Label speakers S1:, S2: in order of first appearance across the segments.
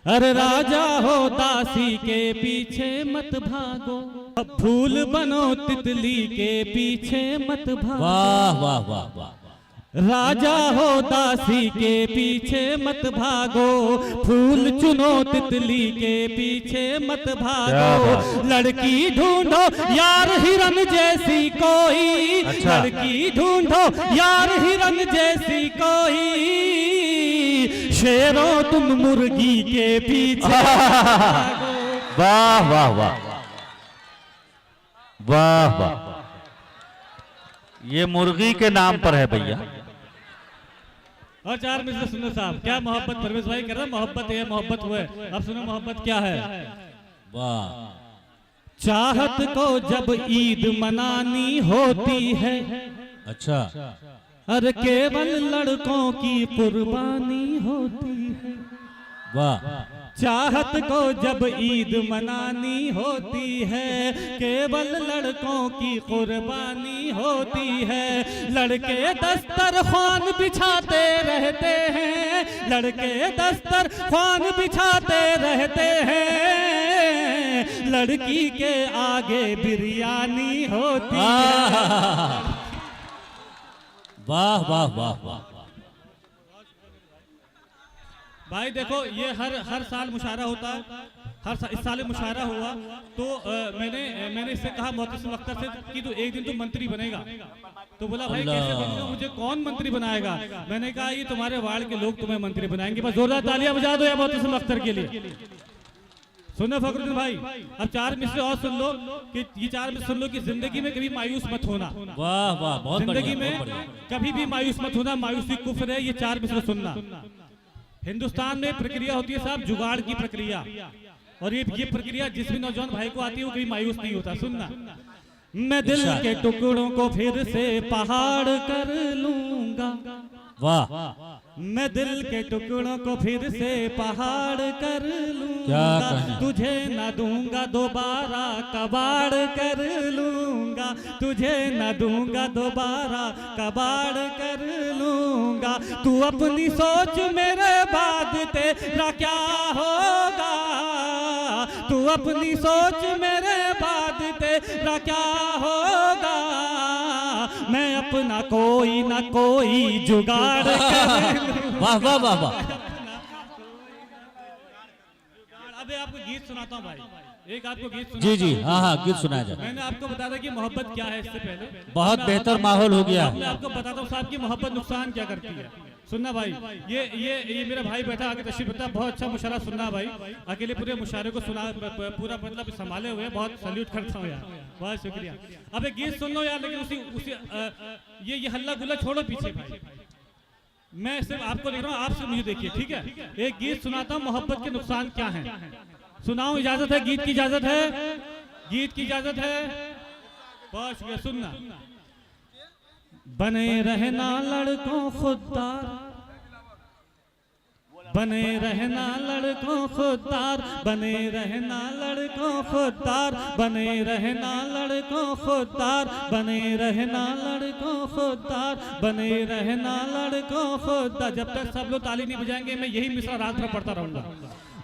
S1: अरे राजा हो दासी के पीछे मत भागो, अब फूल बनो तितली के पीछे मत भागो।
S2: वाह वाह वाह वाह।
S1: राजा हो दासी के पीछे मत भागो, फूल चुनो तितली के पीछे मत भागो। लड़की ढूंढो यार हिरन जैसी कोई,
S2: अच्छा।
S1: लड़की ढूंढो यार हिरन जैसी कोई, शेरों तुम मुर्गी के पीछे भागो।
S2: वाह वाह वाह वाह वाह। ये मुर्गी के नाम पर है भैया।
S1: और चार मिनट सुनो साहब, क्या मोहब्बत परवेश भाई कर रहे हैं, मोहब्बत है मोहब्बत हुए। अब सुनो मोहब्बत क्या है।
S2: वाह।
S1: चाहत को जब ईद मनानी होती है,
S2: अच्छा।
S1: अरे केवल लड़कों की कुर्बानी होती है।
S2: वाह।
S1: चाहत को जब ईद मनानी होती है, केवल लड़कों की कुर्बानी होती है। लड़के दस्तरख्वान बिछाते रहते हैं, लड़के दस्तरख्वान बिछाते रहते हैं, लड़की के आगे बिरयानी होती है।
S2: वाह वाह वाह वाह।
S1: भाई देखो ये हर साल मुशायरा होता है, इस साल मुशायरा हुआ तो मैंने इससे कहा मोहतसिम अख्तर से कि तू एक दिन तो मंत्री बनेगा। तो बोला भाई कैसे बनूंगा, मुझे कौन मंत्री बनाएगा। मैंने कहा ये तुम्हारे वार्ड के लोग तुम्हें मंत्री बनाएंगे। बस जोरदार तालियां बजा दो या मोहतसिम अख्तर के लिए। सुनो फखरुद्दीन भाई, अब चार मिसरे और सुन लो कि ये चार मिसरे सुन लो कि जिंदगी में कभी मायूस मत होना।
S2: वाह वाह। बहुत
S1: जिंदगी में कभी भी मायूस मत होना, मायूसी कुफ्र है। ये चार मिसरे सुनना। हिंदुस्तान में प्रक्रिया होती है साहब जुगाड़ की प्रक्रिया, और ये प्रक्रिया जिस भी नौजवान भाई को आती है वो कभी मायूस नहीं होता। सुनना, मैं दिल के टुकड़ों को फिर से पहाड़ कर लूंगा।
S2: वाह।
S1: मैं दिल के टुकड़ों को फिर से पहाड़ कर लूंगा।
S2: क्या
S1: तुझे न दूंगा दोबारा कबाड़ कर लूंगा, तुझे न दूंगा दोबारा कबाड़ कर लूंगा। तू अपनी सोच मेरे बाद तेरा क्या होगा, तू अपनी सोच मेरे बाद तेरा क्या होगा। मैं अपना कोई ना कोई जुगाड़ कर।
S2: वाह वाह वाह वाह।
S1: अबे आपको गीत सुनाता हूँ भाई, एक आपको गीत सुनाता
S2: जी जी हाँ हाँ गीत सुनाया जाए।
S1: मैंने आपको बता था कि मोहब्बत क्या है। इससे पहले
S2: बहुत बेहतर माहौल हो गया।
S1: मैं आपको बताता हूँ साहब कि मोहब्बत नुकसान क्या करती है। सुनना भाई, ये मेरा भाई बैठा आगे तशरीफ रखता, बहुत अच्छा मुशायरा सुनना भाई। अकेले पूरे मुशायरे को सुना, पूरा मतलब संभाले हुए, बहुत सैल्यूट करता हूँ यार, बहुत शुक्रिया। अब एक गीत सुन लो यार, लेकिन उसी ये हल्ला गुल्ला छोड़ो पीछे भाई। मैं सिर्फ आपको देख रहा हूँ, आपसे मुझे देखिए, ठीक है। एक गीत सुनाता हूँ, मोहब्बत के नुकसान क्या है। सुनाऊं, इजाजत है, गीत की इजाजत है, गीत की इजाजत है। बहुत शुक्रिया। सुनना, बने रहना लड़कों खुददार, बने रहना लड़कों खुददार, बने रहना लड़कों खुददार, बने रहना लड़कों खुददार, बने रहना लड़कों खुददार, बने रहना लड़कों खुददार। जब तक सब लोग ताली नहीं बजाएंगे मैं यही मिसरा रात भर पढ़ता रहूंगा।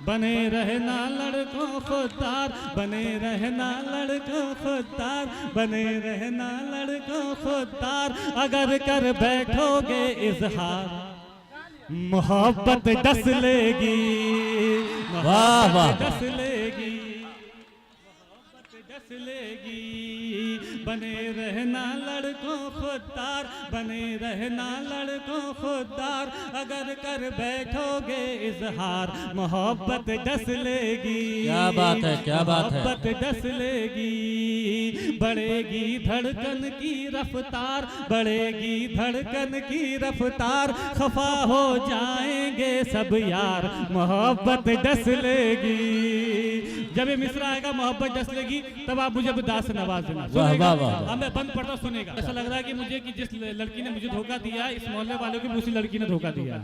S1: बने रहना लड़कों खुददार, बने रहना लड़कों खुददार, बने रहना लड़कों खुददार। अगर कर बैठोगे इजहार मोहब्बत डस लेगी,
S2: वाह वाह।
S1: डस लेगी, डस लेगी। बने रहना लड़कों खुददार, बने रहना लड़कों खुददार। अगर कर बैठोगे इजहार मोहब्बत डस लेगी।
S2: क्या बात है, क्या बात है।
S1: मोहब्बत डस लेगी। बढ़ेगी धड़कन की रफ्तार, बढ़ेगी धड़कन की रफ्तार। खफा हो जाएंगे सब यार मोहब्बत डस लेगी। जब ये मिसरा आएगा मोहब्बत डस लेगी, तब आप मुझे दास से नवाज देना।
S2: वाह वाह वाह।
S1: मैं बंद पढ़ता सुनेगा। ऐसा लग रहा है कि मुझे कि जिस लड़की ने मुझे धोखा दिया, इस मोहल्ले वालों को उसी लड़की ने धोखा दिया।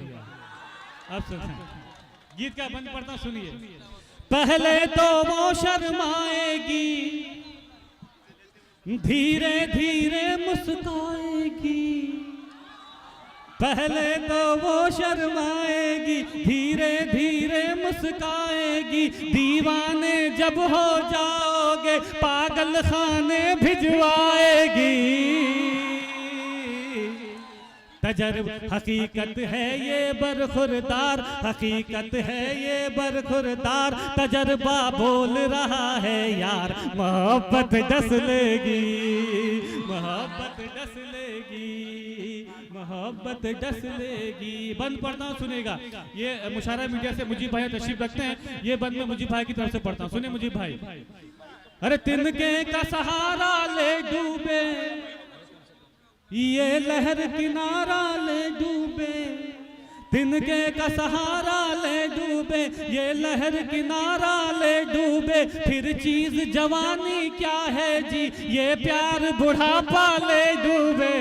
S1: अब गीत का बंद पढ़ता सुनिए। पहले तो वो शर्माएगी, धीरे धीरे मुस्काएगी, पहले तो वो शर्माएगी, धीरे धीरे मुस्काएगी, दीवाने जब हो जाओगे पागल खाने भिजवाएगी। हकीकत है ये बरखुरदार, हकीकत है ये बरखुरदार, तजर्बा बोल रहा है यार, मोहब्बत डस लेगी, मोहब्बत डस लेगी, मोहब्बत डस लेगी। बंद पढ़ता हूँ, सुनेगा। ये मुशायरा मीडिया से मुजीब भाई तशरीफ रखते हैं, ये बंद में मुजीब भाई की तरफ से पढ़ता हूँ, सुने मुजीब भाई। अरे तिनके का सहारा ले डूबे, ये लहर किनारा ले डूबे, तिनके का सहारा ले डूबे, ये लहर किनारा ले डूबे, फिर चीज जवानी क्या है जी, ये प्यार बुढ़ापा ले डूबे।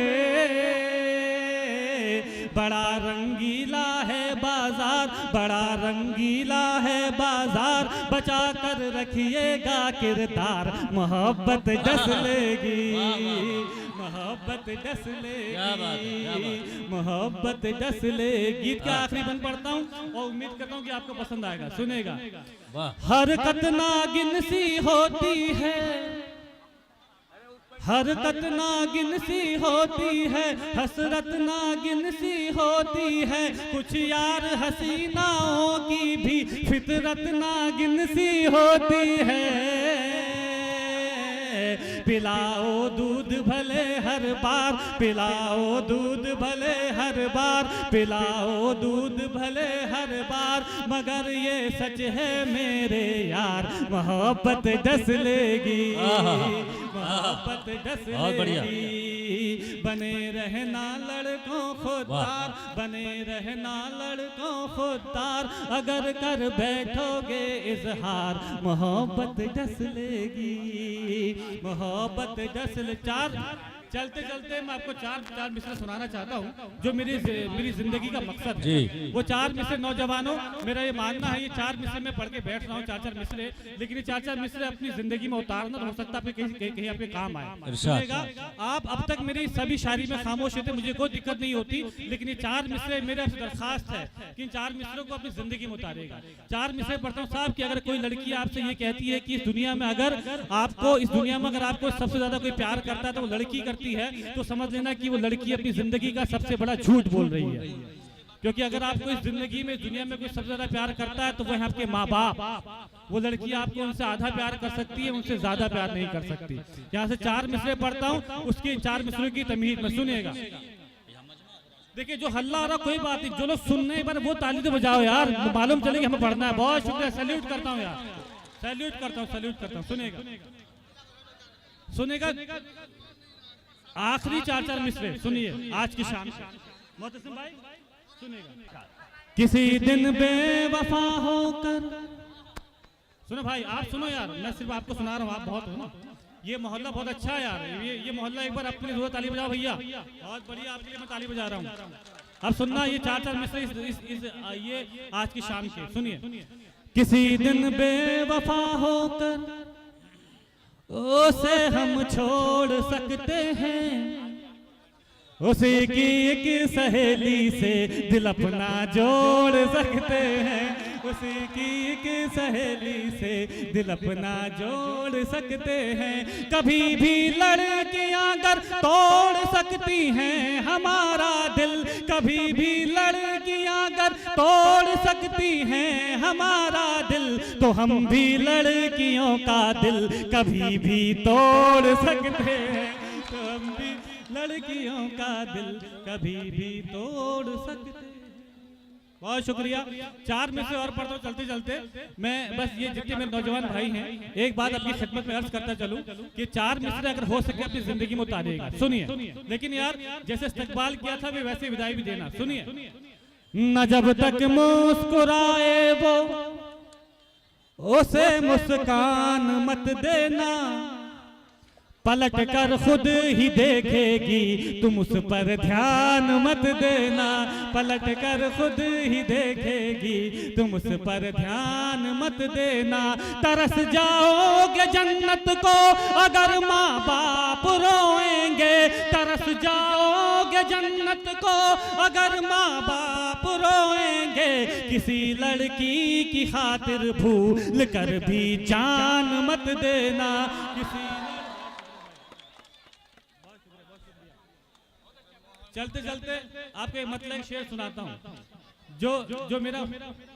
S1: बड़ा रंगीला है बाजार, बड़ा रंगीला है बाजार, बचा कर रखिएगा किरदार, मोहब्बत डस लेगी, मोहब्बत डस लेगी, मोहब्बत डस लेगी। गीत का आखिरी बंद पढ़ता हूँ और उम्मीद करता हूँ कि आपको पसंद आएगा, सुनेगा। हरकत नागिन सी होती है, हरकत नागिन सी होती है, हसरत नागिन सी होती है, कुछ यार हसीनाओं की भी फितरत नागिन सी होती है। पिलाओ दूध भले हर बार, पिलाओ दूध भले हर बार, पिलाओ दूध भले हर बार, मगर ये सच है मेरे यार, मोहब्बत डस लेगी, मोहब्बत डस लेगी। बने रहना लड़कों खुददार, बने रहना लड़कों खुददार, अगर कर बैठोगे इजहार, मोहब्बत डस लेगी, मोहब्बत डस ले। चलते चलते मैं आपको चार मिसरे सुनाना चाहता हूँ जो मेरी जिंदगी का मकसद है। वो चार मिसरे नौजवानों, मेरा ये मानना है, ये चार मिसरे में पढ़ के बैठ रहा हूँ, चार मिसरे, लेकिन ये चार मिसरे अपनी जिंदगी में उतारना तो हो सकता है कहीं आपके काम आए। सुनेगा आप, अब तक मेरी सभी शायरी में खामोश थे, मुझे कोई दिक्कत नहीं होती, लेकिन ये चार मिसरे मेरे आपसे दरखास्त है कि इन चार मिसरों को अपनी जिंदगी में उतारेगा। चार मिसरे पढ़ता हूँ साहब कि अगर कोई लड़की आपसे ये कहती है कि इस दुनिया में अगर आपको सबसे ज्यादा कोई प्यार करता है तो वो लड़की करती है, तो समझ लेना कि वो लड़की अपनी जिंदगी का सबसे बड़ा झूठ बोल रही है। क्योंकि अगर आपको इस जिंदगी में दुनिया में कोई सबसे ज्यादा प्यार करता है तो वह आपके माँ बाप। वो लड़की आपको उनसे आधा प्यार कर सकती है, उनसे ज्यादा प्यार नहीं कर सकती। यहाँ से चार मिसरे पढ़ता हूँ, उसके चार मिसरों की तमीज में सुनिएगा। देखिए जो हल्ला हो रहा कोई बात नहीं, जो लोग सुनने पर वो ताली तो बजाओ यार, मालूम चले कि हमें पढ़ना है। बहुत शुक्रिया, सैल्यूट करता हूँ यार, सैल्यूट करता हूँ। सुनेगा आखिरी चार मिसरे सुनिए आज की शाम। मोहतसिम भाई सुनेगा। किसी दिन बेवफा होकर, सुनो भाई, आप सुनो यार, मैं सिर्फ आपको सुना रहा हूँ, आप बहुत हो ना। ये मोहल्ला बहुत अच्छा है यार, ये मोहल्ला एक बार अपनी जरूरत ताली बजाओ भैया, बहुत बढ़िया, आपके लिए मैं ताली बजा रहा हूँ। अब सुनना ये चार मिसरे ये आज की शाम के, सुनिए। किसी दिन बेवफा होकर उसे हम छोड़ सकते हैं, उसी की एक सहेली से दिल अपना जोड़ सकते हैं, उसी की एक सहेली से दिल अपना जोड़ सकते हैं। कभी भी लड़कियां अगर तोड़ सकती हैं हमारा दिल, कभी भी लड़कियां अगर तोड़ सकती हैं हमारा दिल, तो हम भी लड़कियों का दिल कभी भी तोड़ सकते हैं, तो हम भी लड़कियों का दिल कभी भी तोड़ सकते। बहुत शुक्रिया। चार में से और पढ़ता हूँ चलते चलते। मैं बस ये जितने मेरे नौजवान भाई हैं, एक बात अपनी खिदमत में अर्ज करता चलूं कि चार मिसरे अगर हो सके अपनी जिंदगी में उतारिएगा। सुनिए, लेकिन यार जैसे इस्तकबाल किया था वैसे विदाई भी देना। सुनिए। न जब तक मुस्कुराए वो उसे मुस्कान मत देना, पलट कर खुद ही देखेगी, तुम उस पर ध्यान मत देना। पलट कर खुद ही देखेगी, तुम उस पर ध्यान मत देना। तरस जाओगे जन्नत को अगर माँ बाप रोएंगे, तरस जाओगे जन्नत को अगर माँ बाप रोएंगे। किसी लड़की की खातिर भूल कर भी जान मत देना। चलते चलते आपको एक मतलब शेर सुनाता हूँ, जो मेरा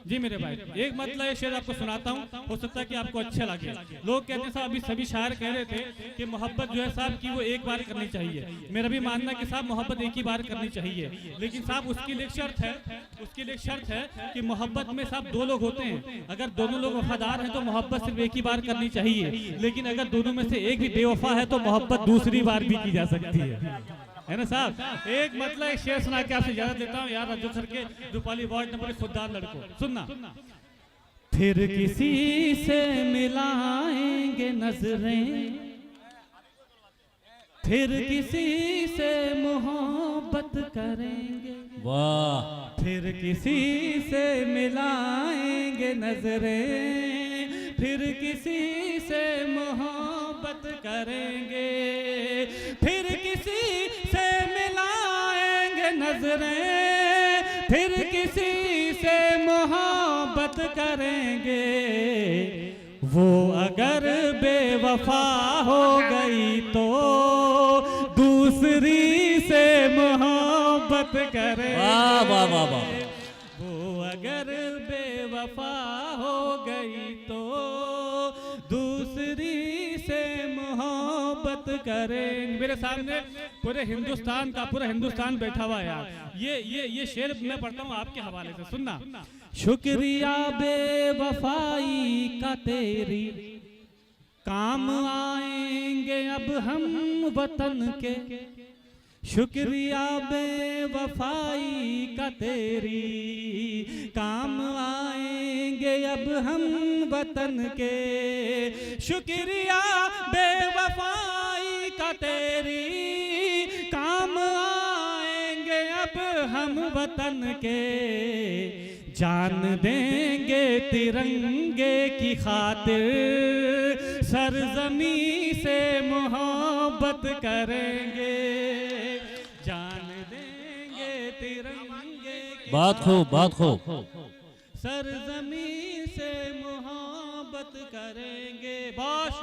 S1: जी मेरे भाई एक मतलब शेर आपको सुनाता हूँ, हो सकता है कि आपको अच्छा लगे। लोग कहते हैं साहब, अभी सभी शायर कह रहे थे कि मोहब्बत जो है साहब की वो एक बार करनी चाहिए। मेरा भी मानना है कि साहब मोहब्बत एक ही बार करनी चाहिए, लेकिन साहब उसकी लिए एक शर्त है कि मोहब्बत में साहब दो लोग होते हैं। अगर दोनों लोग वफादार हैं तो मोहब्बत सिर्फ एक ही बार करनी चाहिए, लेकिन अगर दोनों में से एक भी बेवफा है तो मोहब्बत दूसरी बार भी की जा सकती है ना साहब। एक मतलब एक शेर सुना के आपसे इजाजत देता हूँ यार, रज्जो सर के रूपाली वार्ड नंबर खुददार लड़कों, सुनना। फिर किसी से मिलाएंगे नजरें, फिर किसी से मोहब्बत करेंगे।
S2: वाह।
S1: फिर किसी से मिलाएंगे नजरें, फिर किसी से मोहब्बत करेंगे। फिर किसी से मिलाएंगे नजरें, फिर किसी से मोहब्बत करेंगे। वो अगर बेवफा हो गई तो दूसरी से मोहब्बत करेंगे।
S2: वाह वाह वाह वाह।
S1: वो अगर बेवफा हो गई तो दूसरी से मोहब्बत करेंगे। मेरे सामने पूरे हिंदुस्तान बैठा हुआ है यार। ये शेर मैं पढ़ता हूँ आपके हवाले से, सुनना। शुक्रिया बेवफाई का तेरी, काम आएंगे अब हम वतन के। शुक्रिया बेवफाई का तेरी, काम आएंगे अब हम वतन के। शुक्रिया बेवफाई का तेरी, काम आएंगे अब हम वतन के। जान देंगे तिरंगे की खातिर, सरजमी से मोहब्बत करेंगे। जान देंगे तिरंगे की
S2: बात खूब।
S1: सरजमी से मोहब्बत करेंगे। बस